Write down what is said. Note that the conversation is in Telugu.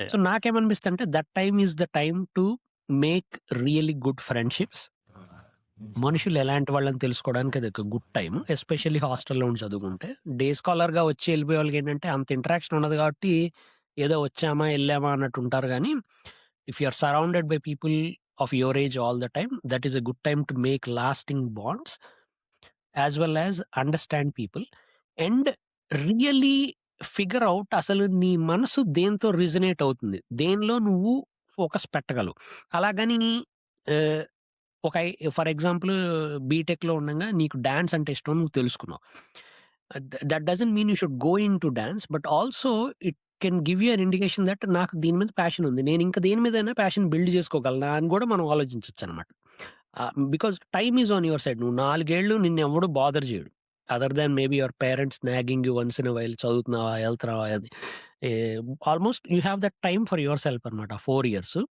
So, yeah! నాకేమనిపిస్తదంటే that time is the time to make really good friendships. మనుషులు ఎలాంటి వాళ్ళని తెలుసుకోవడానికి అదొక గుడ్ టైమ్. ఎస్పెషల్లీ హాస్టల్‌లో ఉండి చదువుకుంటే. డే స్కాలర్‌గా వచ్చి ఎళ్ళిపోయే వాళ్ళకేంటంటే అంత ఇంటరాక్షన్ ఉండదు కాబట్టి, ఏదో వచ్చామా, ఎళ్ళామా అన్నట్టు ఉంటారు గానీ, if you are surrounded by people of your age all the time, that is a good time to make lasting bonds as well as understand people and really figure out అసలు నీ మనసు దేనితో రిజనేట్ అవుతుంది. దేనిలో నువ్వు ఫోకస్ పెట్టగలవు. అలాగని ఆహ్, ఒక ఫర్ ఎగ్జాంపుల్ బీటెక్‌లో ఉండంగా నీకు డాన్స్ అంటే ఇష్టం నువ్వు తెలుసుకున్నావు. That doesn't mean you should go into dance. But also it can give you an indication that నాకు దీని మీద ప్యాషన్ ఉంది. నేను ఇంకా దేని మీదైనా ప్యాషన్ బిల్డ్ చేసుకోగలనా అని కూడా మనం ఆలోచించొచ్చనమాట. Because time is on your side. నువ్వు 4 ఏళ్ళు నిన్నెవడు బాదర్ చేయడు. Other than maybe your parents nagging you once in a while చదువుతున్నావా? ఎళ్తున్నావా? అది. Almost you have that time for yourself అనమాట 4 ఇయర్స్.